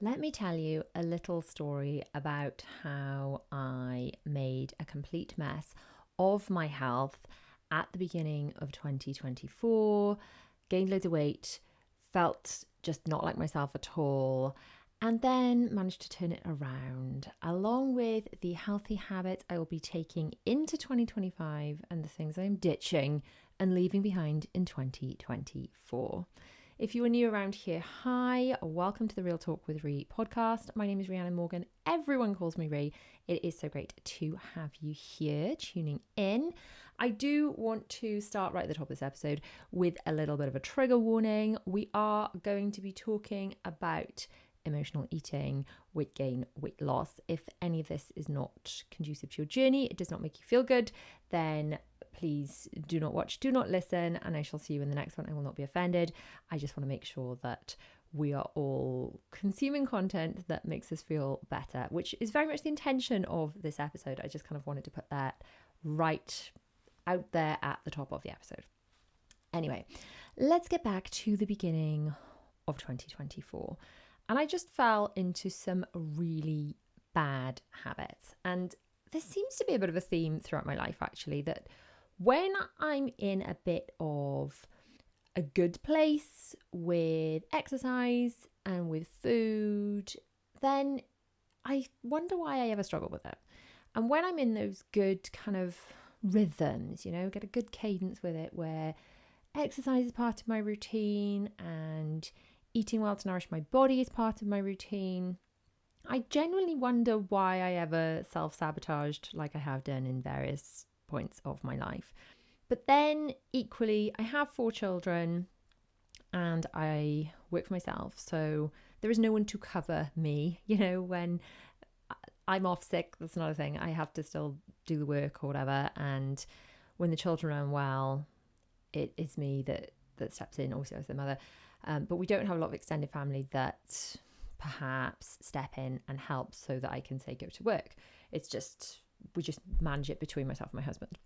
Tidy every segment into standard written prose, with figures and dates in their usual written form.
Let me tell you a little story about how I made a complete mess of my health at the beginning of 2024, gained loads of weight, felt just not like myself at all, and then managed to turn it around, along with the healthy habits I will be taking into 2025 and the things I'm ditching and leaving behind in 2024. If you are new around here, hi, welcome to the Real Talk with Ree podcast. My name is Rhiannon Morgan. Everyone calls me Ree. It is so great to have you here tuning in. I do want to start right at the top of this episode with a little bit of a trigger warning. We are going to be talking about emotional eating, weight gain, weight loss. If any of this is not conducive to your journey, it does not make you feel good, then please do not watch, do not listen, and I shall see you in the next one. I will not be offended. I just want to make sure that we are all consuming content that makes us feel better, which is very much the intention of this episode. I just kind of wanted to put that right out there at the top of the episode. Anyway, let's get back to the beginning of 2024. And I just fell into some really bad habits. And this seems to be a bit of a theme throughout my life, actually, that when I'm in a bit of a good place with exercise and with food, then I wonder why I ever struggle with it. And when I'm in those good kind of rhythms, get a good cadence with it, where exercise is part of my routine and eating well to nourish my body is part of my routine, I genuinely wonder why I ever self-sabotaged like I have done in various points of my life. But then equally, I have 4 children and I work for myself. So there is no one to cover me. When I'm off sick, that's another thing. I have to still do the work or whatever. And when the children are unwell, it is me that steps in. Also, as their mother. But we don't have a lot of extended family that perhaps step in and help so that I can say go to work. It's just, we just manage it between myself and my husband.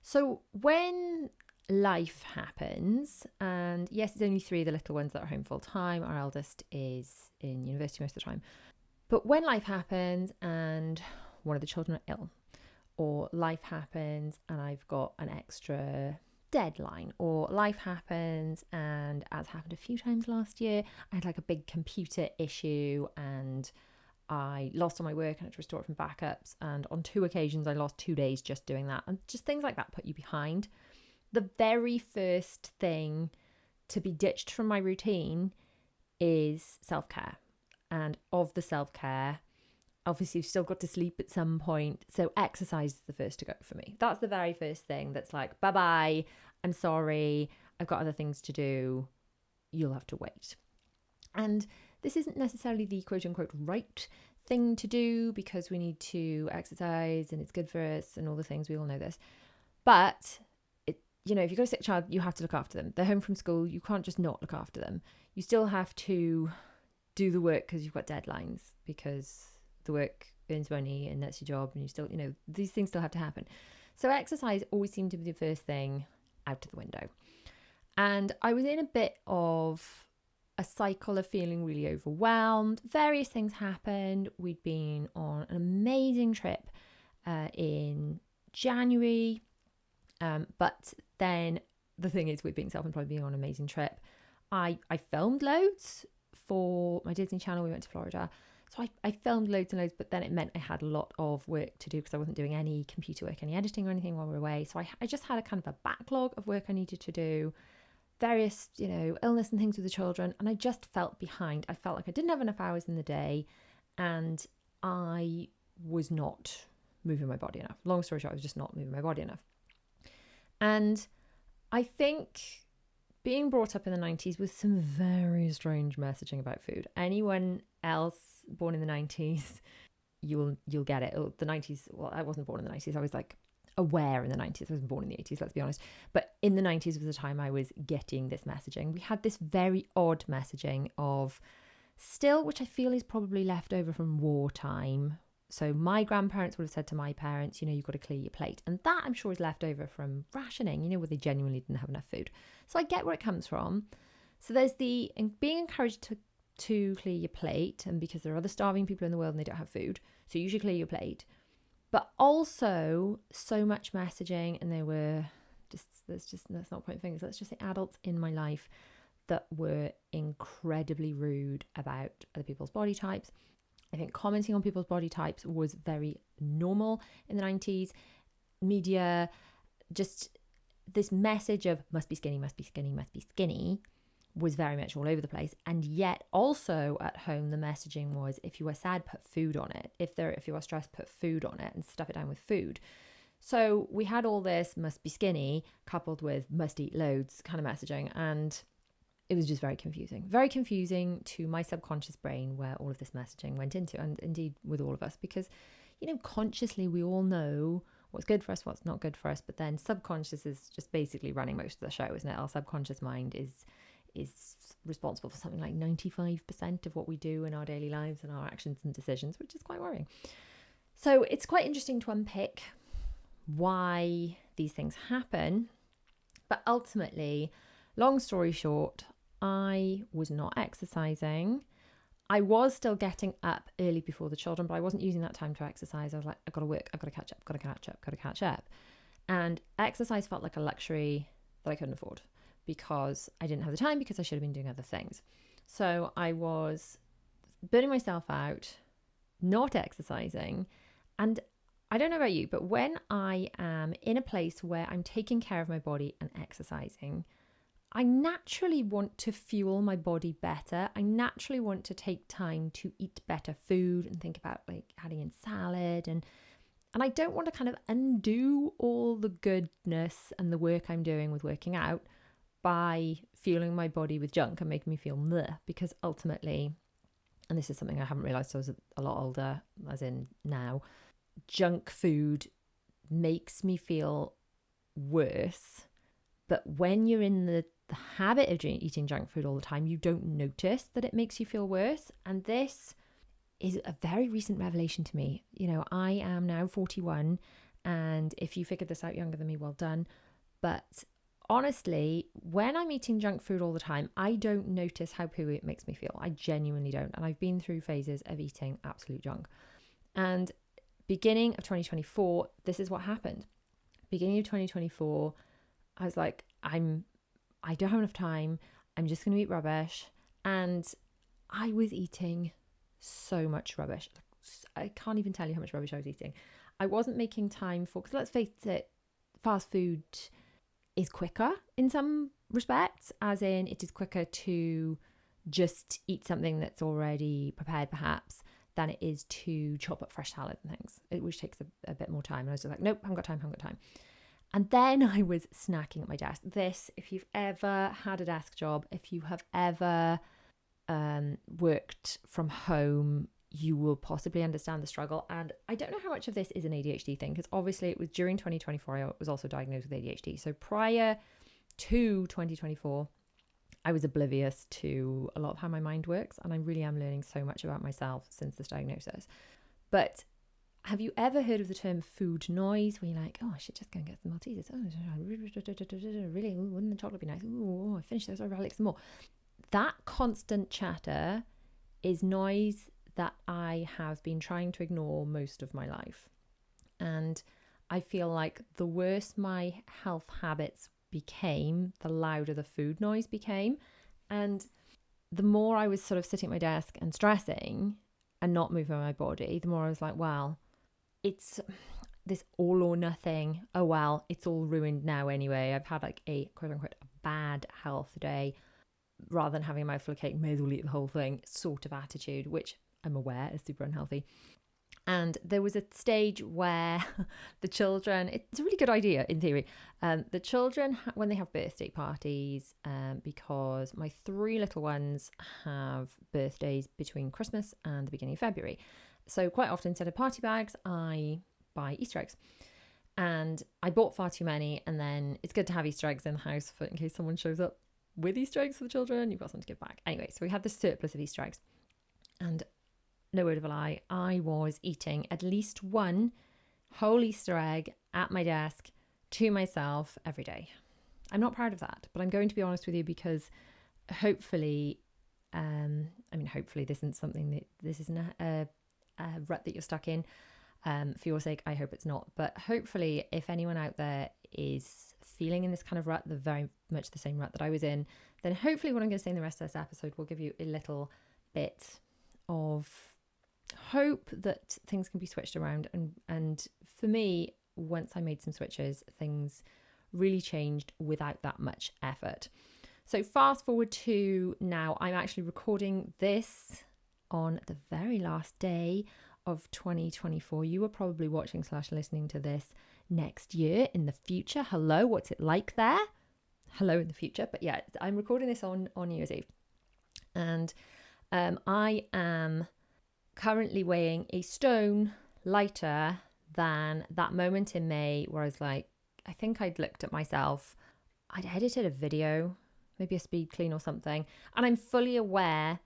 So when life happens, and yes, it's only 3 of the little ones that are home full time. Our eldest is in university most of the time. But when life happens and one of the children are ill, or life happens and I've got an extra deadline, or life happens and, as happened a few times last year, I had like a big computer issue and I lost all my work and had to restore it from backups, and on 2 occasions I lost 2 days just doing that, and just things like that put you behind. The very first thing to be ditched from my routine is self-care. And of the self-care, obviously you've still got to sleep at some point, so exercise is the first to go for me. That's the very first thing that's like, bye-bye, I'm sorry, I've got other things to do, you'll have to wait. And this isn't necessarily the quote-unquote right thing to do, because we need to exercise and it's good for us and all the things, we all know this. But if you've got a sick child, you have to look after them. They're home from school, you can't just not look after them. You still have to do the work because you've got deadlines, because the work earns money and that's your job, and you still, these things still have to happen. So exercise always seemed to be the first thing out of the window. And I was in a bit of a cycle of feeling really overwhelmed. Various things happened. We'd been on an amazing trip in January. But then the thing is, with being self-employed, being on an amazing trip, I filmed loads for my Disney channel. We went to Florida. So I filmed loads and loads, but then it meant I had a lot of work to do because I wasn't doing any computer work, any editing or anything while we were away. So I just had a kind of a backlog of work I needed to do, various, illness and things with the children. And I just felt behind. I felt like I didn't have enough hours in the day and I was not moving my body enough. Long story short, I was just not moving my body enough. And I think being brought up in the 90s with some very strange messaging about food. Anyone else born in the 90s, you'll get it. The 90s, well, I wasn't born in the 90s. I was like aware in the 90s. I wasn't born in the 80s, let's be honest. But in the 90s was the time I was getting this messaging. We had this very odd messaging of still, which I feel is probably left over from wartime. So my grandparents would have said to my parents, you've got to clear your plate. And that, I'm sure, is left over from rationing, where they genuinely didn't have enough food. So I get where it comes from. So there's the being encouraged to to clear your plate, and because there are other starving people in the world and they don't have food, so you should clear your plate. But also so much messaging, and there were let's not point fingers, let's just say adults in my life that were incredibly rude about other people's body types. I think commenting on people's body types was very normal in the 90s. Media, just this message of must be skinny, must be skinny, must be skinny was very much all over the place. And yet also at home, the messaging was, if you are sad, put food on it. If you are stressed, put food on it and stuff it down with food. So we had all this must be skinny coupled with must eat loads kind of messaging. And it was just very confusing to my subconscious brain, where all of this messaging went into, and indeed with all of us, because, consciously we all know what's good for us, what's not good for us, but then subconscious is just basically running most of the show, isn't it? Our subconscious mind is responsible for something like 95% of what we do in our daily lives and our actions and decisions, which is quite worrying. So it's quite interesting to unpick why these things happen. But ultimately, long story short, I was not exercising. I was still getting up early before the children, but I wasn't using that time to exercise. I was like, I've got to work, I've got to catch up. And exercise felt like a luxury that I couldn't afford because I didn't have the time, because I should have been doing other things. So I was burning myself out, not exercising. And I don't know about you, but when I am in a place where I'm taking care of my body and exercising, I naturally want to fuel my body better. I naturally want to take time to eat better food and think about like adding in salad, and I don't want to kind of undo all the goodness and the work I'm doing with working out by fueling my body with junk and making me feel meh, because ultimately, and this is something I haven't realized till I was a lot older, as in now, junk food makes me feel worse. But when you're in the habit of eating junk food all the time, you don't notice that it makes you feel worse. And this is a very recent revelation to me. I am now 41, and if you figured this out younger than me, well done. But honestly, when I'm eating junk food all the time, I don't notice how pooey it makes me feel. I genuinely don't. And I've been through phases of eating absolute junk. And beginning of 2024, this is what happened. Beginning of 2024, I was like, I don't have enough time. I'm just going to eat rubbish. And I was eating so much rubbish. I can't even tell you how much rubbish I was eating. I wasn't making time for, because let's face it, fast food is quicker in some respects, as in it is quicker to just eat something that's already prepared perhaps than it is to chop up fresh salad and things, which takes a bit more time. And I was just like, nope, haven't got time. And then I was snacking at my desk. This, if you've ever had a desk job, if you have ever worked from home, you will possibly understand the struggle. And I don't know how much of this is an ADHD thing, because obviously it was during 2024 I was also diagnosed with ADHD. So prior to 2024, I was oblivious to a lot of how my mind works, and I really am learning so much about myself since this diagnosis. But have you ever heard of the term food noise, where you're like, oh, I should just go and get some Maltesers. Oh, really? Ooh, wouldn't the chocolate be nice? Oh, I finished those. I'll like some more. That constant chatter is noise that I have been trying to ignore most of my life. And I feel like the worse my health habits became, the louder the food noise became. And the more I was sort of sitting at my desk and stressing and not moving my body, the more I was like, well, it's this all or nothing. Oh, well, it's all ruined now anyway. I've had like a quote unquote bad health day, rather than having a mouthful of cake, may as well eat the whole thing sort of attitude, which I'm aware is super unhealthy. And there was a stage where the children, it's a really good idea in theory, the children, when they have birthday parties, because my 3 little ones have birthdays between Christmas and the beginning of February. So quite often, instead of party bags, I buy Easter eggs. And I bought far too many, and then it's good to have Easter eggs in the house for in case someone shows up with Easter eggs for the children, you've got something to give back. Anyway, so we had this surplus of Easter eggs. And no word of a lie, I was eating at least one whole Easter egg at my desk to myself every day. I'm not proud of that, but I'm going to be honest with you, because hopefully I mean, hopefully this isn't a rut that you're stuck in. For your sake, I hope it's not. But hopefully, if anyone out there is feeling in this kind of rut, the very much the same rut that I was in, then hopefully what I'm going to say in the rest of this episode will give you a little bit of hope that things can be switched around. And for me, once I made some switches, things really changed without that much effort. So fast forward to now, I'm actually recording this on the very last day of 2024. You are probably watching / listening to this next year in the future. Hello, what's it like there? Hello in the future. But yeah, I'm recording this on New Year's Eve. And I am currently weighing a stone lighter than that moment in May where I was like, I think I'd looked at myself. I'd edited a video, maybe a speed clean or something. And I'm fully aware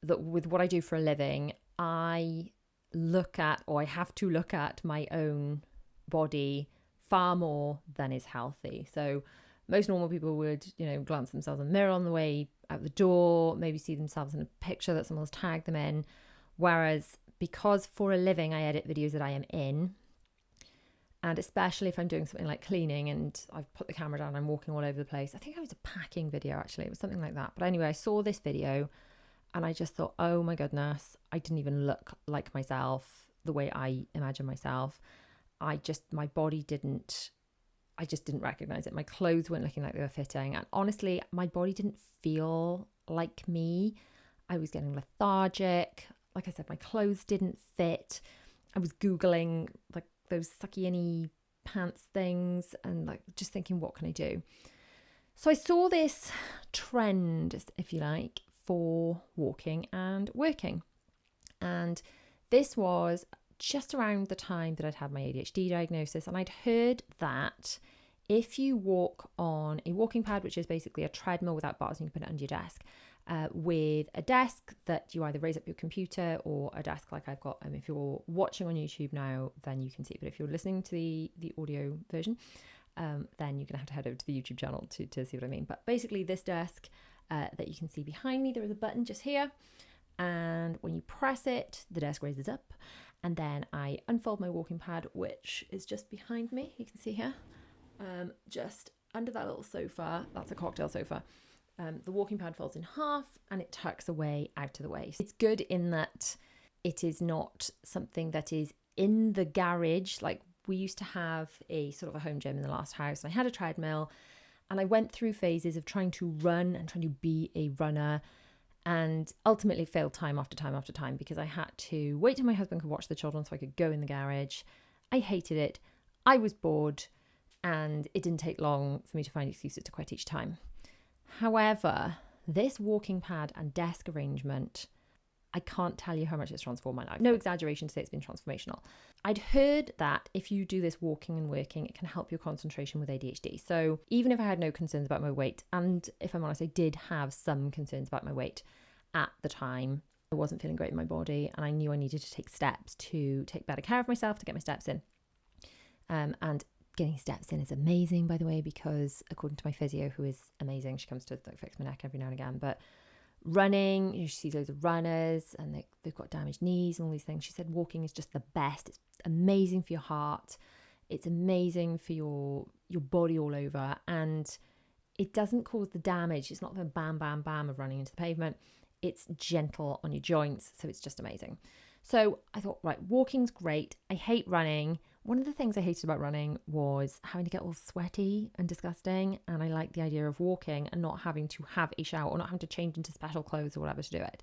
that with what I do for a living, I have to look at my own body far more than is healthy. So most normal people would, glance themselves in the mirror on the way out the door, maybe see themselves in a picture that someone's tagged them in. Whereas because for a living, I edit videos that I am in, and especially if I'm doing something like cleaning and I've put the camera down, I'm walking all over the place. I think it was a packing video, actually. It was something like that. But anyway, I saw this video and I just thought, oh my goodness, I didn't even look like myself the way I imagine myself. I just didn't recognize it. My clothes weren't looking like they were fitting. And honestly, my body didn't feel like me. I was getting lethargic. Like I said, my clothes didn't fit. I was Googling like those sucky any pants things and like just thinking, what can I do? So I saw this trend, if you like, for walking and working. And this was just around the time that I'd had my ADHD diagnosis. And I'd heard that if you walk on a walking pad, which is basically a treadmill without bars, and you can put it under your desk, with a desk that you either raise up your computer or a desk like I've got. If you're watching on YouTube now, then you can see it. But if you're listening to the audio version, then you're going to have to head over to the YouTube channel to see what I mean. But basically this desk that you can see behind me, there is a button just here. And when you press it, the desk raises up. And then I unfold my walking pad, which is just behind me. You can see here, just under that little sofa. That's a cocktail sofa. The walking pad folds in half and it tucks away out to the waist. It's good in that it is not something that is in the garage. Like we used to have a sort of a home gym in the last house. And I had a treadmill and I went through phases of trying to run and trying to be a runner, and ultimately failed time after time after time because I had to wait till my husband could watch the children so I could go in the garage. I hated it. I was bored, and it didn't take long for me to find excuses to quit each time. However, this walking pad and desk arrangement, I can't tell you how much it's transformed my life. No exaggeration to say it's been transformational. I'd heard that if you do this walking and working, it can help your concentration with ADHD. So even if I had no concerns about my weight, and if I'm honest, I did have some concerns about my weight at the time, I wasn't feeling great in my body and I knew I needed to take steps to take better care of myself, to get my steps in. And getting steps in is amazing, by the way, because according to my physio, who is amazing, she comes to fix my neck every now and again, but running, she sees loads of runners and they've got damaged knees and all these things. She said walking is just the best. It's amazing for your heart. It's amazing for your body all over, and it doesn't cause the damage. It's not the bam, bam, bam of running into the pavement. It's gentle on your joints, so it's just amazing. So I thought, right, walking's great. I hate running. One of the things I hated about running was having to get all sweaty and disgusting. And I like the idea of walking and not having to have a shower or not having to change into special clothes or whatever to do it.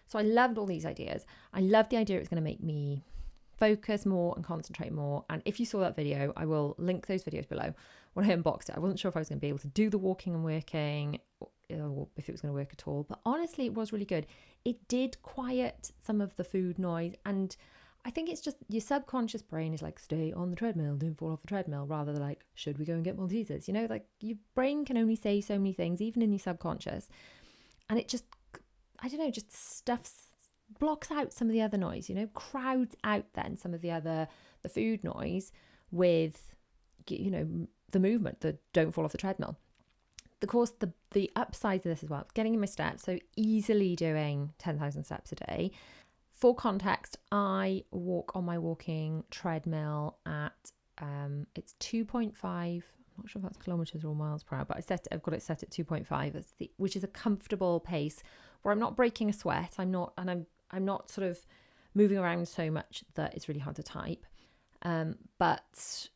So I loved all these ideas. I loved the idea it was going to make me focus more and concentrate more. And if you saw that video, I will link those videos below. When I unboxed it, I wasn't sure if I was going to be able to do the walking and working or if it was going to work at all. But honestly, it was really good. It did quiet some of the food noise, and I think it's just your subconscious brain is like, stay on the treadmill, don't fall off the treadmill, rather than like, should we go and get Maltesers? You know, like your brain can only say so many things, even in your subconscious. And it just, I don't know, just blocks out some of the other noise, you know, crowds out then some of the food noise with, you know, the movement, the don't fall off the treadmill. the upside of this as well, getting in my steps, so easily doing 10,000 steps a day. For context, I walk on my walking treadmill at it's 2.5. I'm not sure if that's kilometers or miles per hour, but I've got it set at 2.5, which is a comfortable pace where I'm not breaking a sweat. I'm not sort of moving around so much that it's really hard to type. But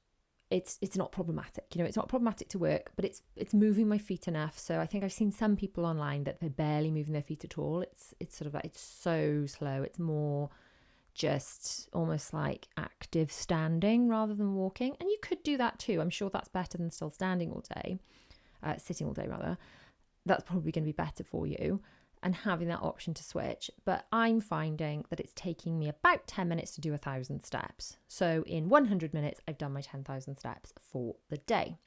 it's not problematic. It's not problematic to work, but it's moving my feet enough. So I think I've seen some people online that they're barely moving their feet at all. It's sort of like, it's so slow. It's more just almost like active standing rather than walking. And you could do that too. I'm sure that's better than still standing all day, sitting all day rather. That's probably going to be better for you, and having that option to switch. But I'm finding that it's taking me about 10 minutes to do 1,000 steps. So in 100 minutes, I've done my 10,000 steps for the day.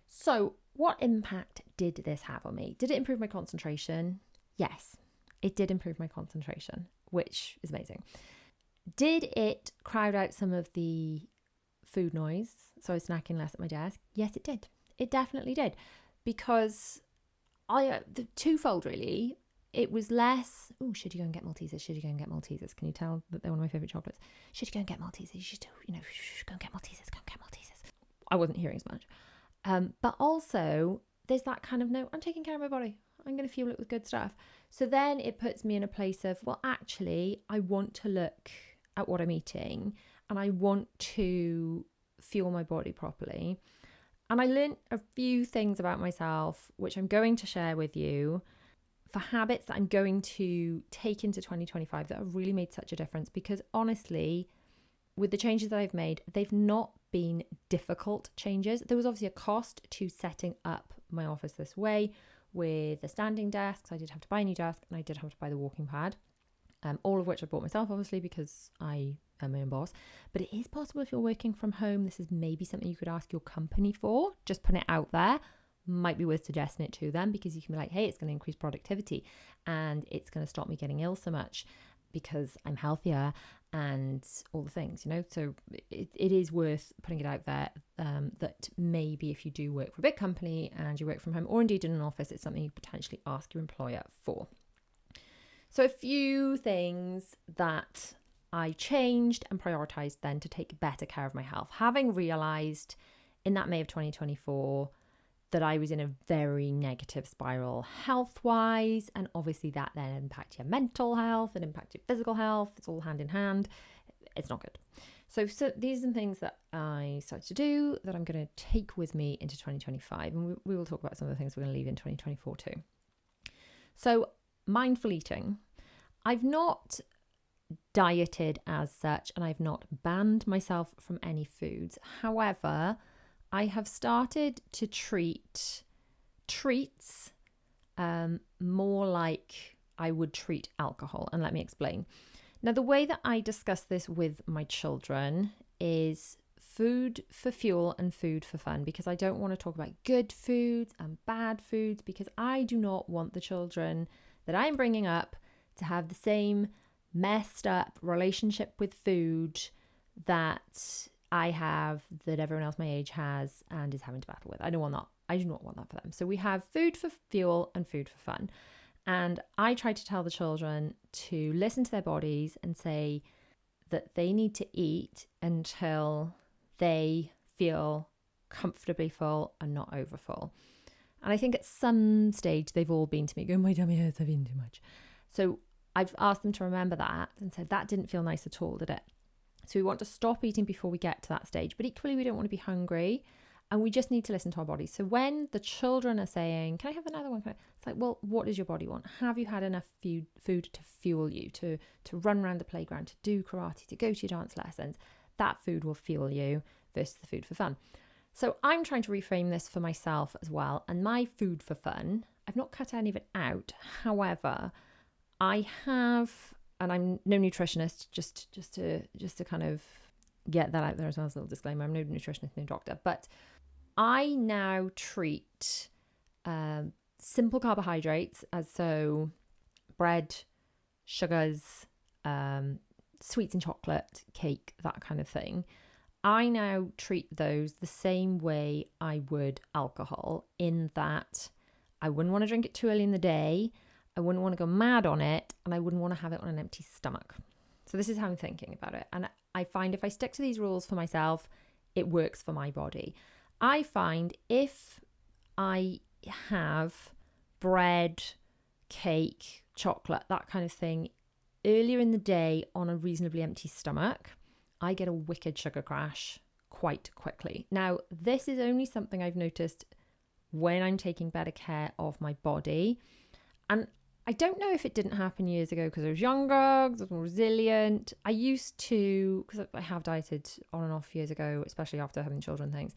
So what impact did this have on me? Did it improve my concentration? Yes, it did improve my concentration, which is amazing. Did it crowd out some of the food noise? So I was snacking less at my desk? Yes, it did. It definitely did. Because the twofold really. It was less, should you go and get Maltesers? Should you go and get Maltesers? Can you tell that they're one of my favourite chocolates? Should you go and get Maltesers? You should, go and get Maltesers. Go and get Maltesers. I wasn't hearing as much. But also, there's that kind of, no, I'm taking care of my body. I'm going to fuel it with good stuff. So then it puts me in a place of, well, actually, I want to look at what I'm eating and I want to fuel my body properly. And I learned a few things about myself, which I'm going to share with you, for habits that I'm going to take into 2025 that have really made such a difference. Because honestly, with the changes that I've made, they've not been difficult changes. There was obviously a cost to setting up my office this way with the standing desks. I did have to buy a new desk and I did have to buy the walking pad, all of which I bought myself, obviously, because I am my own boss. But it is possible if you're working from home, this is maybe something you could ask your company for. Just put it out there. Might be worth suggesting it to them, because you can be like, hey, it's going to increase productivity and it's going to stop me getting ill so much because I'm healthier and all the things, so it is worth putting it out there, that maybe if you do work for a big company and you work from home, or indeed in an office, it's something you potentially ask your employer for. So a few things that I changed and prioritised then to take better care of my health, having realised in that May of 2024 that I was in a very negative spiral health-wise, and obviously that then impacts your mental health and impacts your physical health. It's all hand in hand. It's not good. So these are the things that I started to do that I'm going to take with me into 2025, and we will talk about some of the things we're going to leave in 2024 too. So mindful eating. I've not dieted as such, and I've not banned myself from any foods. However, I have started to treat treats more like I would treat alcohol. And let me explain. Now, the way that I discuss this with my children is food for fuel and food for fun, because I don't want to talk about good foods and bad foods, because I do not want the children that I'm bringing up to have the same messed up relationship with food that I have, that everyone else my age has and is having to battle with. I don't want that. I do not want that for them. So we have food for fuel and food for fun. And I try to tell the children to listen to their bodies and say that they need to eat until they feel comfortably full and not over full. And I think at some stage they've all been to me going, my tummy hurts, I've eaten too much. So I've asked them to remember that and said, that didn't feel nice at all, did it? So we want to stop eating before we get to that stage. But equally, we don't want to be hungry, and we just need to listen to our bodies. So when the children are saying, can I have another one? It's like, well, what does your body want? Have you had enough food to fuel you, to run around the playground, to do karate, to go to your dance lessons? That food will fuel you versus the food for fun. So I'm trying to reframe this for myself as well. And my food for fun, I've not cut any of it out. However, I have, and I'm no nutritionist, just to kind of get that out there as well as a little disclaimer, I'm no nutritionist, no doctor, but I now treat simple carbohydrates, as so bread, sugars, sweets and chocolate, cake, that kind of thing. I now treat those the same way I would alcohol, in that I wouldn't want to drink it too early in the day. I wouldn't want to go mad on it, and I wouldn't want to have it on an empty stomach. So this is how I'm thinking about it. And I find if I stick to these rules for myself, it works for my body. I find if I have bread, cake, chocolate, that kind of thing, earlier in the day on a reasonably empty stomach, I get a wicked sugar crash quite quickly. Now, this is only something I've noticed when I'm taking better care of my body. And I don't know if it didn't happen years ago because I was younger, because I was more resilient. I used to, because I have dieted on and off years ago, especially after having children and things.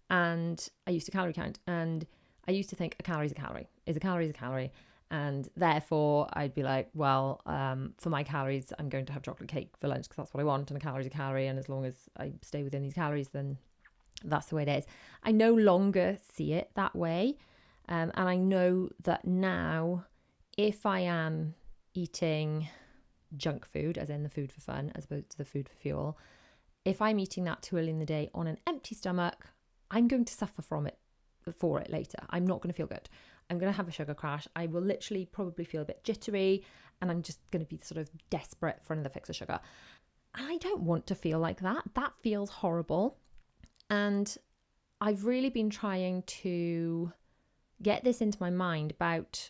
And I used to calorie count, and I used to think a calorie is a calorie. Is a calorie is a calorie. And therefore I'd be like, well, for my calories, I'm going to have chocolate cake for lunch because that's what I want. And a calorie is a calorie. And as long as I stay within these calories, then that's the way it is. I no longer see it that way. And I know that now, if I am eating junk food, as in the food for fun, as opposed to the food for fuel, if I'm eating that too early in the day on an empty stomach, I'm going to suffer for it later. I'm not going to feel good. I'm going to have a sugar crash. I will literally probably feel a bit jittery, and I'm just going to be sort of desperate for another fix of sugar. And I don't want to feel like that. That feels horrible. And I've really been trying to get this into my mind about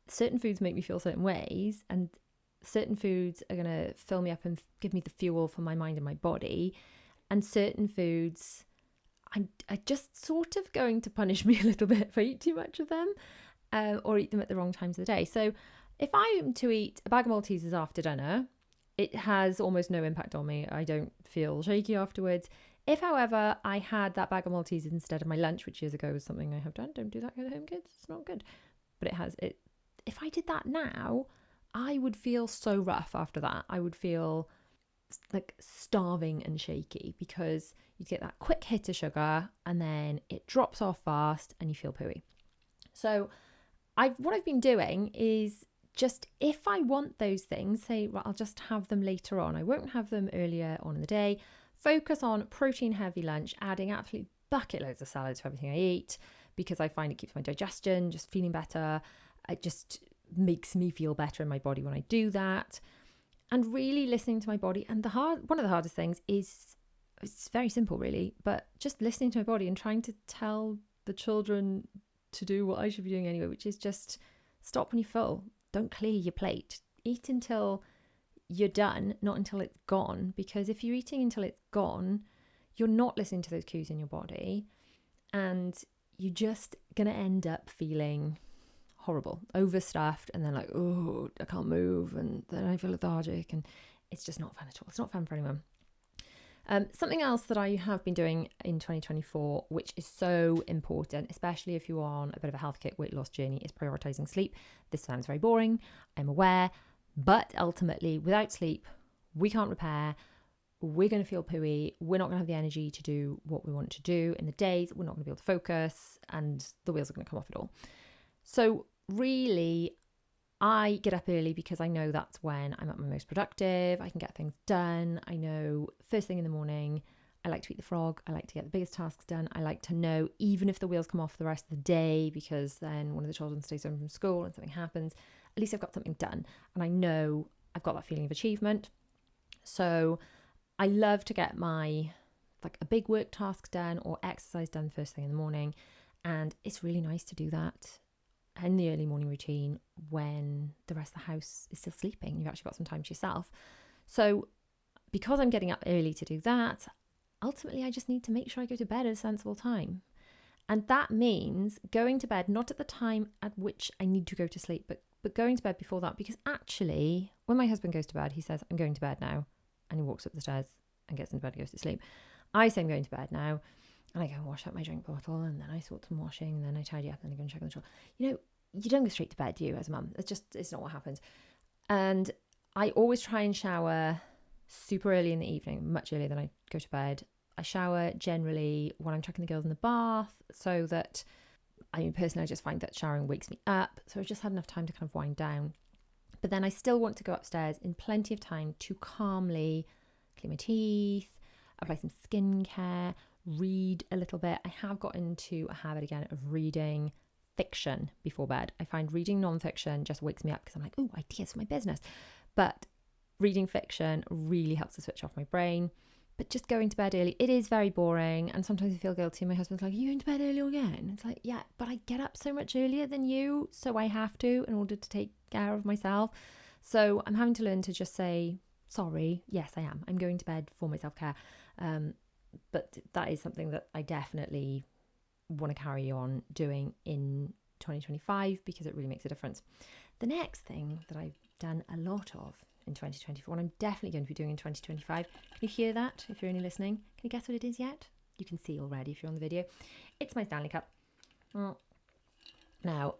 certain foods make me feel certain ways, and certain foods are going to fill me up and give me the fuel for my mind and my body. And certain foods are just sort of going to punish me a little bit if I eat too much of them, or eat them at the wrong times of the day. So if I am to eat a bag of Maltesers after dinner, it has almost no impact on me. I don't feel shaky afterwards. If, however, I had that bag of Maltesers instead of my lunch, which years ago was something I have done, don't do that at home, kids. It's not good. But if I did that now, I would feel so rough after that. I would feel like starving and shaky, because you get that quick hit of sugar and then it drops off fast and you feel pooey. So what I've been doing is, just if I want those things, say, well, I'll just have them later on. I won't have them earlier on in the day. Focus on protein heavy lunch, adding absolutely bucket loads of salad to everything I eat, because I find it keeps my digestion just feeling better. It just makes me feel better in my body when I do that. And really listening to my body. And one of the hardest things is, it's very simple really, but just listening to my body and trying to tell the children to do what I should be doing anyway, which is just stop when you're full. Don't clear your plate. Eat until you're done, not until it's gone. Because if you're eating until it's gone, you're not listening to those cues in your body, and you're just going to end up feeling horrible, overstuffed, and then like, oh, I can't move, and then I feel lethargic, and it's just not fun at all. It's not fun for anyone. Something else that I have been doing in 2024, which is so important, especially if you're on a bit of a health kit weight loss journey, is prioritising sleep. This sounds very boring, I'm aware, but ultimately, without sleep, we can't repair. We're going to feel pooey. We're not going to have the energy to do what we want to do in the days. We're not going to be able to focus, and the wheels are going to come off it all. So really, I get up early because I know that's when I'm at my most productive. I can get things done. I know first thing in the morning, I like to eat the frog. I like to get the biggest tasks done. I like to know, even if the wheels come off the rest of the day, because then one of the children stays home from school and something happens, at least I've got something done. And I know I've got that feeling of achievement. So I love to get a big work task done or exercise done first thing in the morning. And it's really nice to do that in the early morning routine when the rest of the house is still sleeping. You've actually got some time to yourself. So because I'm getting up early to do that, ultimately I just need to make sure I go to bed at a sensible time. And that means going to bed not at the time at which I need to go to sleep, but going to bed before that. Because actually, when my husband goes to bed, he says, I'm going to bed now. And he walks up the stairs and gets into bed and goes to sleep. I say I'm going to bed now. And I go and wash up my drink bottle, and then I sort some washing, and then I tidy up, and then I go and check on the child. You don't go straight to bed, do you, as a mum? It's not what happens. And I always try and shower super early in the evening, much earlier than I go to bed. I shower generally when I'm chucking the girls in the bath, so that, personally, I just find that showering wakes me up. So I've just had enough time to kind of wind down. But then I still want to go upstairs in plenty of time to calmly clean my teeth, apply some skincare, read a little bit. I have got into a habit again of reading fiction before bed. I find reading non-fiction just wakes me up because I'm like, oh, ideas for my business. But reading fiction really helps to switch off my brain. But just going to bed early, it is very boring. And sometimes I feel guilty. My husband's like, are you going to bed early again? It's like, yeah, but I get up so much earlier than you. So I have to in order to take care of myself. So I'm having to learn to just say, sorry, yes, I am. I'm going to bed for my self-care. But that is something that I definitely want to carry on doing in 2025 because it really makes a difference. The next thing that I've done a lot of in 2024, and I'm definitely going to be doing in 2025. Can you hear that if you're only listening? Can you guess what it is yet? You can see already if you're on the video. It's my Stanley Cup. Now,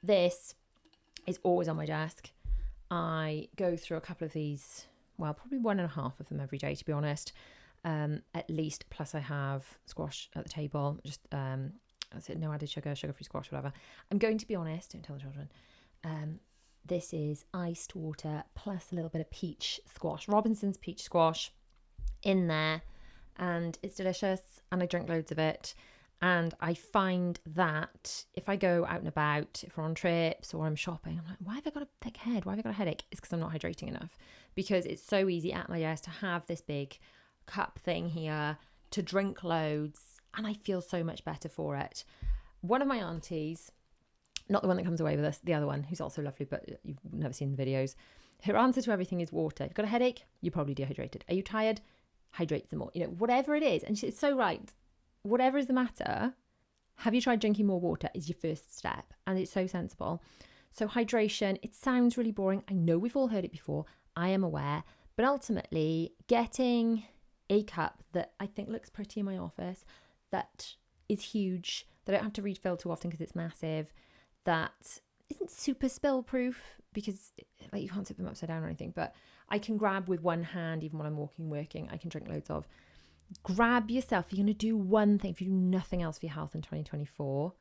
this is always on my desk. I go through a couple of these, well, probably 1.5 of them every day, to be honest, at least. Plus I have squash at the table, just that's it, no added sugar, sugar-free squash, whatever. I'm going to be honest, don't tell the children. This is iced water plus a little bit of peach squash, Robinson's peach squash in there, and it's delicious, and I drink loads of it. And I find that if I go out and about, if we're on trips or I'm shopping, I'm like, why have I got a thick head? Why have I got a headache? It's because I'm not hydrating enough, because it's so easy at my desk to have this big cup thing here, to drink loads, and I feel so much better for it. One of my aunties, not the one that comes away with us, the other one, who's also lovely, but you've never seen the videos. Her answer to everything is water. If you've got a headache, you're probably dehydrated. Are you tired? Hydrate some more. You know, whatever it is. And she's so right. Whatever is the matter, have you tried drinking more water is your first step. And it's so sensible. So hydration, it sounds really boring. I know we've all heard it before. I am aware. But ultimately, getting a cup that I think looks pretty in my office, that is huge, that I don't have to refill too often because it's massive, that isn't super spill proof because like you can't sit them upside down or anything, but I can grab with one hand even when I'm walking, working. I can drink loads of. Grab yourself, you're going to do one thing, if you do nothing else for your health in 2024,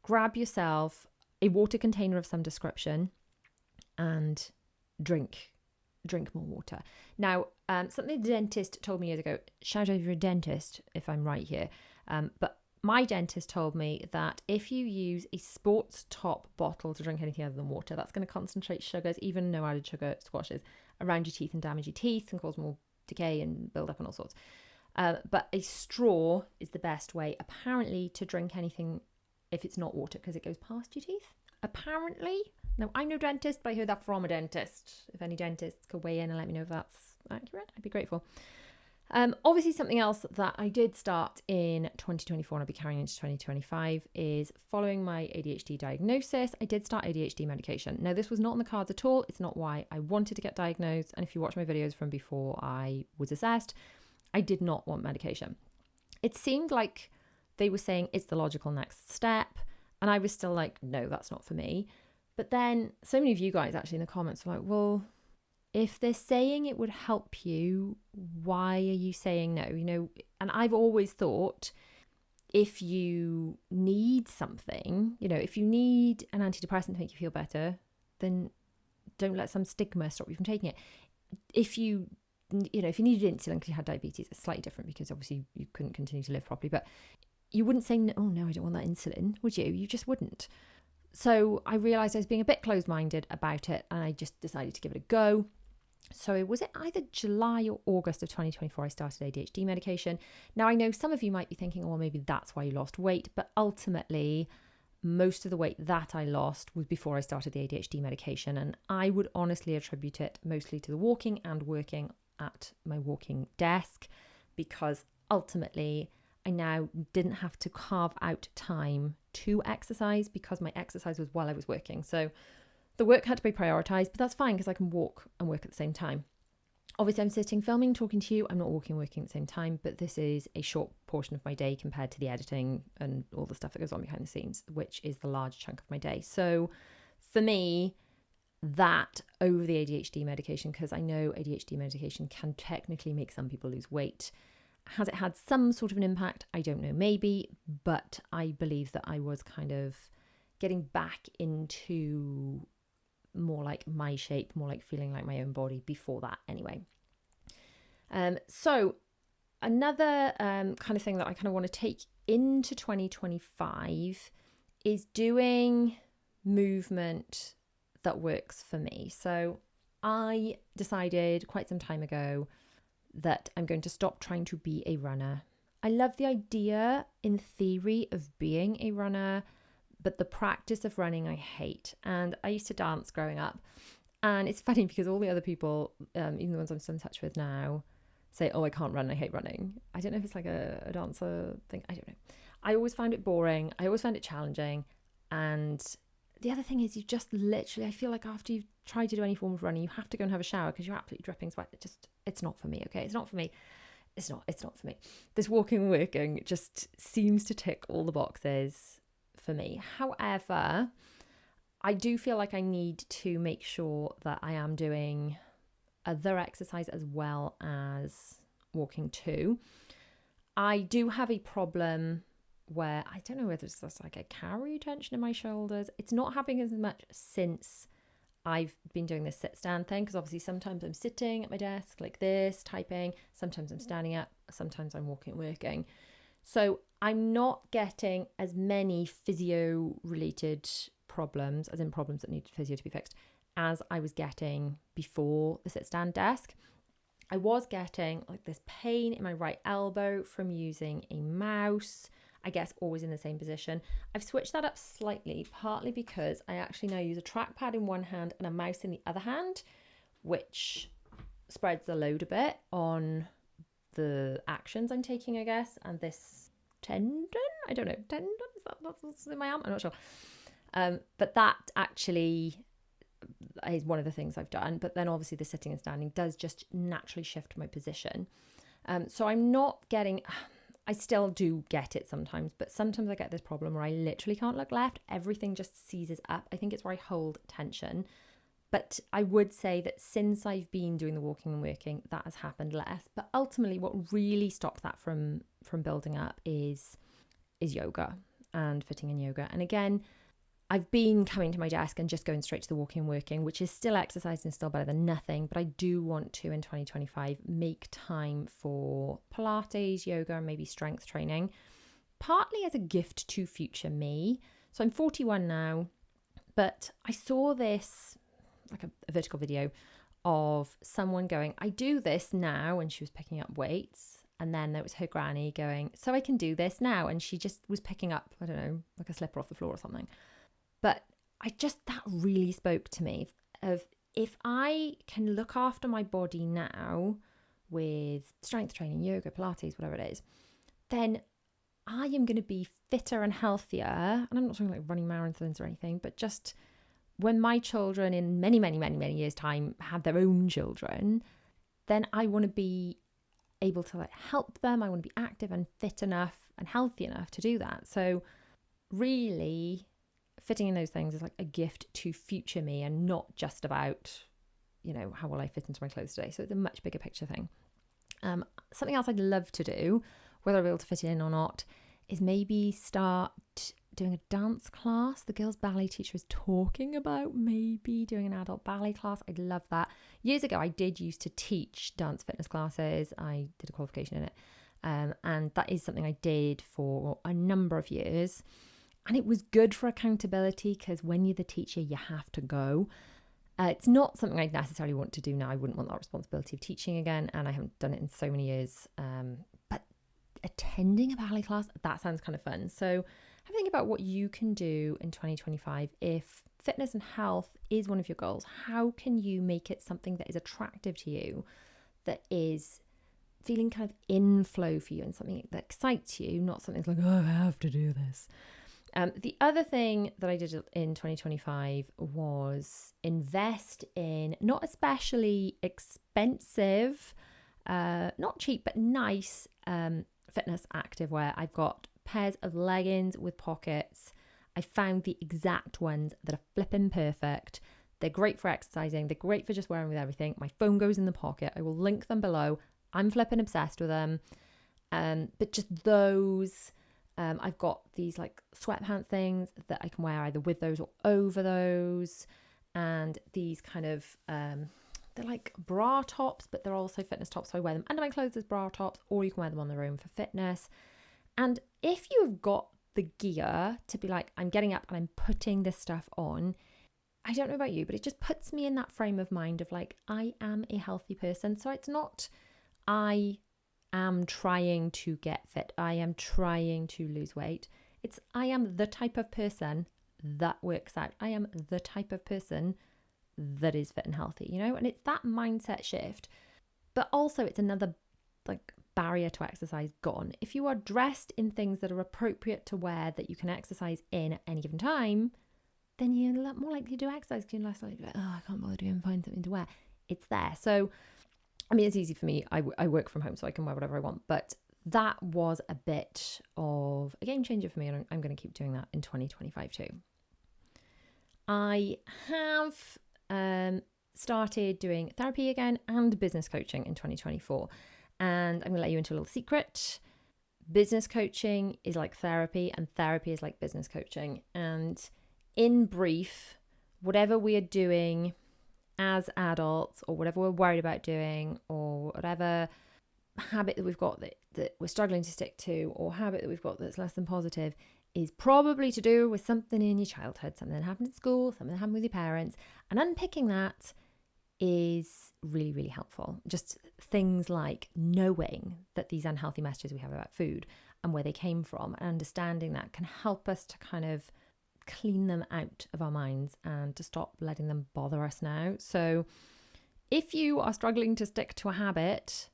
grab yourself a water container of some description and drink more water. Now, something the dentist told me years ago, shout out if you're a dentist if I'm right here, but my dentist told me that if you use a sports top bottle to drink anything other than water, that's going to concentrate sugars, even no added sugar squashes, around your teeth and damage your teeth and cause more decay and build up and all sorts. But a straw is the best way, apparently, to drink anything if it's not water, because it goes past your teeth, apparently. Now, I'm no dentist, but I heard that from a dentist. If any dentists could weigh in and let me know if that's accurate, I'd be grateful. Obviously, something else that I did start in 2024 and I'll be carrying into 2025 is following my ADHD diagnosis. I did start ADHD medication. Now, this was not on the cards at all. It's not why I wanted to get diagnosed. And if you watch my videos from before I was assessed, I did not want medication. It seemed like they were saying it's the logical next step. And I was still like, no, that's not for me. But then so many of you guys actually in the comments were like, well, if they're saying it would help you, why are you saying no? You know, and I've always thought if you need something, you know, if you need an antidepressant to make you feel better, then don't let some stigma stop you from taking it. If you needed insulin because you had diabetes, it's slightly different because obviously you couldn't continue to live properly, but you wouldn't say, oh no, I don't want that insulin, would you? You just wouldn't. So I realised I was being a bit closed-minded about it and I just decided to give it a go. So was it either July or August of 2024 I started ADHD medication. Now, I know some of you might be thinking, oh, well, maybe that's why you lost weight. But ultimately, most of the weight that I lost was before I started the ADHD medication. And I would honestly attribute it mostly to the walking and working at my walking desk, because ultimately I now didn't have to carve out time to exercise because my exercise was while I was working. So the work had to be prioritised, but that's fine because I can walk and work at the same time. Obviously, I'm sitting, filming, talking to you. I'm not walking and working at the same time, but this is a short portion of my day compared to the editing and all the stuff that goes on behind the scenes, which is the large chunk of my day. So for me, that over the ADHD medication, because I know ADHD medication can technically make some people lose weight. Has it had some sort of an impact? I don't know, maybe, but I believe that I was kind of getting back into more like my shape, more like feeling like my own body before that anyway. So another kind of thing that I kind of want to take into 2025 is doing movement that works for me. So I decided quite some time ago that I'm going to stop trying to be a runner. I love the idea in theory of being a runner, but the practice of running I hate. And I used to dance growing up. And it's funny because all the other people, even the ones I'm still in touch with now, say, oh, I can't run, I hate running. I don't know if it's like a dancer thing. I don't know. I always found it boring. I always found it challenging. And the other thing is you just literally, I feel like after you've tried to do any form of running, you have to go and have a shower because you're absolutely dripping sweat. It's not for me, okay? It's not for me. It's not for me. This walking and working just seems to tick all the boxes for me. However, I do feel like I need to make sure that I am doing other exercise as well as walking too. I do have a problem where I don't know whether it's just like I carry tension in my shoulders. It's not happening as much since I've been doing this sit stand thing, because obviously sometimes I'm sitting at my desk like this, typing, sometimes I'm standing up, sometimes I'm walking and working. So I'm not getting as many physio related problems, as in problems that need physio to be fixed, as I was getting before the sit stand desk. I was getting like this pain in my right elbow from using a mouse, I guess always in the same position. I've switched that up slightly, partly because I actually now use a trackpad in one hand and a mouse in the other hand, which spreads the load a bit on the actions I'm taking, I guess. And this tendon, I don't know, tendon, is that's what's in my arm? I'm not sure. But that actually is one of the things I've done. But then obviously the sitting and standing does just naturally shift my position. So I'm not getting, I still do get it sometimes, but sometimes I get this problem where I literally can't look left. Everything just seizes up. I think it's where I hold tension. But I would say that since I've been doing the walking and working, that has happened less. But ultimately what really stops that from building up is yoga and fitting in yoga. And again, I've been coming to my desk and just going straight to the walking and working, which is still exercise and still better than nothing. But I do want to, in 2025, make time for Pilates, yoga, and maybe strength training, partly as a gift to future me. So I'm 41 now, but I saw this, like a vertical video of someone going, I do this now, and she was picking up weights. And then there was her granny going, so I can do this now. And she just was picking up, I don't know, like a slipper off the floor or something. But that really spoke to me of, if I can look after my body now with strength training, yoga, Pilates, whatever it is, then I am going to be fitter and healthier. And I'm not talking like running marathons or anything, but just when my children in many, many, many, many years' time have their own children, then I want to be able to like help them. I want to be active and fit enough and healthy enough to do that. So really, fitting in those things is like a gift to future me and not just about, how will I fit into my clothes today? So it's a much bigger picture thing. Something else I'd love to do, whether I'll be able to fit it in or not, is maybe start doing a dance class. The girls' ballet teacher is talking about maybe doing an adult ballet class. I'd love that. Years ago, I did used to teach dance fitness classes. I did a qualification in it. And that is something I did for a number of years. And it was good for accountability because when you're the teacher, you have to go. It's not something I'd necessarily want to do now. I wouldn't want that responsibility of teaching again. And I haven't done it in so many years. But attending a ballet class, that sounds kind of fun. So have a think about what you can do in 2025 if fitness and health is one of your goals. How can you make it something that is attractive to you, that is feeling kind of in flow for you and something that excites you, not something like, oh, I have to do this. The other thing that I did in 2025 was invest in not especially expensive, not cheap, but nice fitness activewear. I've got pairs of leggings with pockets. I found the exact ones that are flipping perfect. They're great for exercising. They're great for just wearing with everything. My phone goes in the pocket. I will link them below. I'm flipping obsessed with them. But just those... I've got these like sweatpants things that I can wear either with those or over those, and these kind of they're like bra tops, but they're also fitness tops, so I wear them under my clothes as bra tops, or you can wear them on their own for fitness. And if you have got the gear to be like, I'm getting up and I'm putting this stuff on. I don't know about you, but it just puts me in that frame of mind of like, I am a healthy person. So it's not, I am trying to get fit. I am trying to lose weight. It's, I am the type of person that works out. I am the type of person that is fit and healthy, you know? And it's that mindset shift. But also it's another like barrier to exercise gone. If you are dressed in things that are appropriate to wear that you can exercise in at any given time, then you're a lot more likely to do exercise because you're less likely to be like, oh, I can't bother to go and find something to wear. It's there. So, I mean, it's easy for me. I work from home, so I can wear whatever I want. But that was a bit of a game changer for me, and I'm going to keep doing that in 2025 too. I have started doing therapy again and business coaching in 2024. And I'm going to let you into a little secret. Business coaching is like therapy and therapy is like business coaching. And in brief, whatever we are doing as adults or whatever we're worried about doing or whatever habit that we've got that we're struggling to stick to or habit that we've got that's less than positive is probably to do with something in your childhood, something that happened at school, something that happened with your parents. And unpicking that is really, really helpful. Just things like knowing that these unhealthy messages we have about food and where they came from and understanding that can help us to kind of clean them out of our minds and to stop letting them bother us now. So if you are struggling to stick to a habit,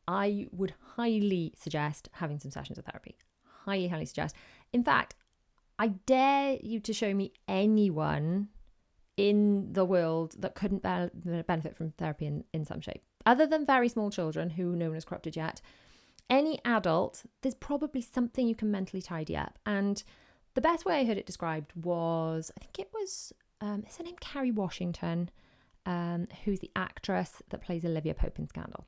I would highly suggest having some sessions of therapy. Highly suggest. In fact, I dare you to show me anyone in the world that couldn't benefit from therapy in some shape. Other than very small children who no one has corrupted yet, any adult, there's probably something you can mentally tidy up. And the best way I heard it described was, I think it was, is her name Kerry Washington, who's the actress that plays Olivia Pope in Scandal.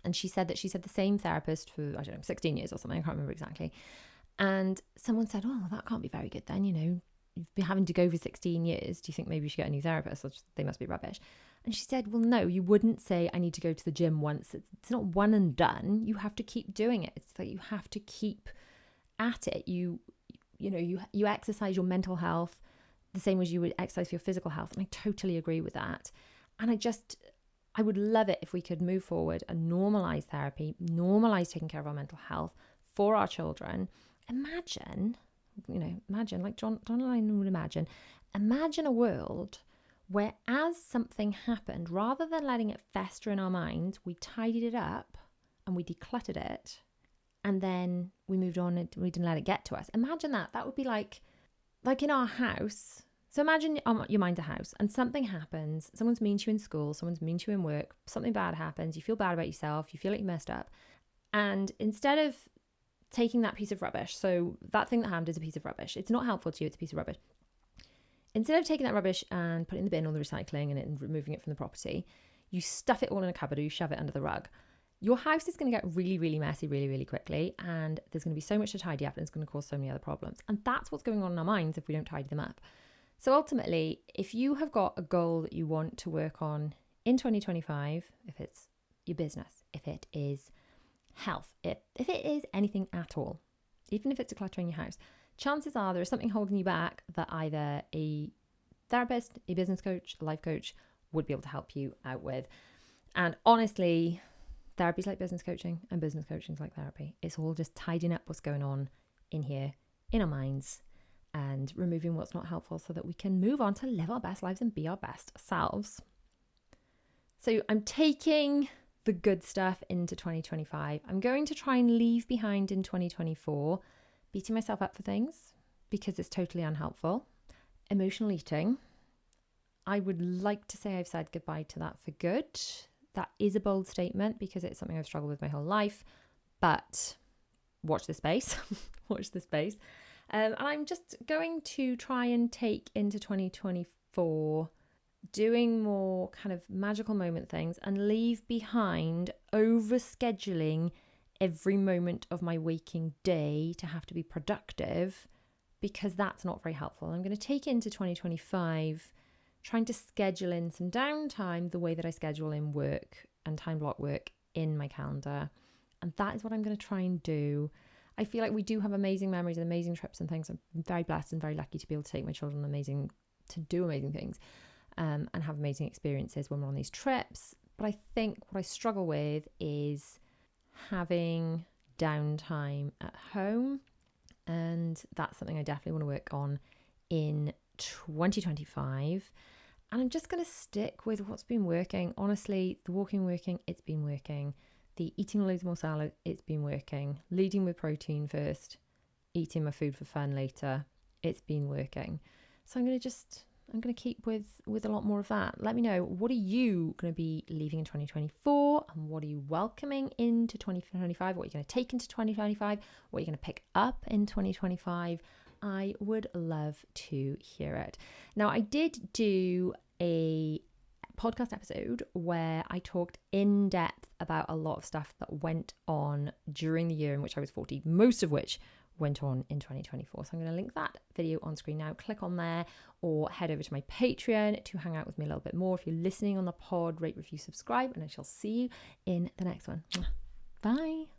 And she said that she's had the same therapist for, 16 years or something. I can't remember exactly. And someone said, oh, that can't be very good then, you've been having to go for 16 years. Do you think maybe you should get a new therapist? Or they must be rubbish. And she said, well, no, you wouldn't say I need to go to the gym once. It's not one and done. You have to keep doing it. It's like you have to keep at it. You exercise your mental health the same as you would exercise for your physical health. And I totally agree with that. And I would love it if we could move forward and normalize therapy, normalize taking care of our mental health for our children. Imagine like John and I would imagine a world where as something happened, rather than letting it fester in our minds, we tidied it up and we decluttered it and then we moved on and we didn't let it get to us. Imagine that would be like in our house. So imagine your mind's a house and something happens, someone's mean to you in school, someone's mean to you in work, something bad happens, you feel bad about yourself, you feel like you messed up. And instead of taking that piece of rubbish, so that thing that happened is a piece of rubbish, it's not helpful to you, it's a piece of rubbish. Instead of taking that rubbish and putting it in the bin or the recycling and removing it from the property, you stuff it all in a cupboard or you shove it under the rug. Your house is going to get really, really messy really, really quickly, and there's going to be so much to tidy up and it's going to cause so many other problems. And that's what's going on in our minds if we don't tidy them up. So ultimately, if you have got a goal that you want to work on in 2025, if it's your business, if it is health, if it is anything at all, even if it's decluttering your house, chances are there is something holding you back that either a therapist, a business coach, a life coach would be able to help you out with. And honestly, therapy is like business coaching and business coaching is like therapy. It's all just tidying up what's going on in here, in our minds, and removing what's not helpful so that we can move on to live our best lives and be our best selves. So I'm taking the good stuff into 2025. I'm going to try and leave behind in 2024 beating myself up for things because it's totally unhelpful. Emotional eating. I would like to say I've said goodbye to that for good. That is a bold statement because it's something I've struggled with my whole life, but watch the space. Watch the space. And I'm just going to try and take into 2024 doing more kind of magical moment things and leave behind overscheduling every moment of my waking day to have to be productive, because that's not very helpful. I'm going to take into 2025 trying to schedule in some downtime the way that I schedule in work and time block work in my calendar. And that is what I'm going to try and do. I feel like we do have amazing memories and amazing trips and things. I'm very blessed and very lucky to be able to take my children to do amazing things and have amazing experiences when we're on these trips. But I think what I struggle with is having downtime at home. And that's something I definitely want to work on in 2025. And I'm just going to stick with what's been working. Honestly, the walking working, it's been working. The eating loads more salad, it's been working. Leading with protein first, eating my food for fun later, it's been working. So I'm going to keep with a lot more of that. Let me know, what are you going to be leaving in 2024 and what are you welcoming into 2025? What are you going to take into 2025? What are you going to pick up in 2025? I would love to hear it. Now, I did do a podcast episode where I talked in depth about a lot of stuff that went on during the year in which I was 40, most of which went on in 2024. So I'm going to link that video on screen now. Click on there or head over to my Patreon to hang out with me a little bit more. If you're listening on the pod, rate, review, subscribe, and I shall see you in the next one. Bye.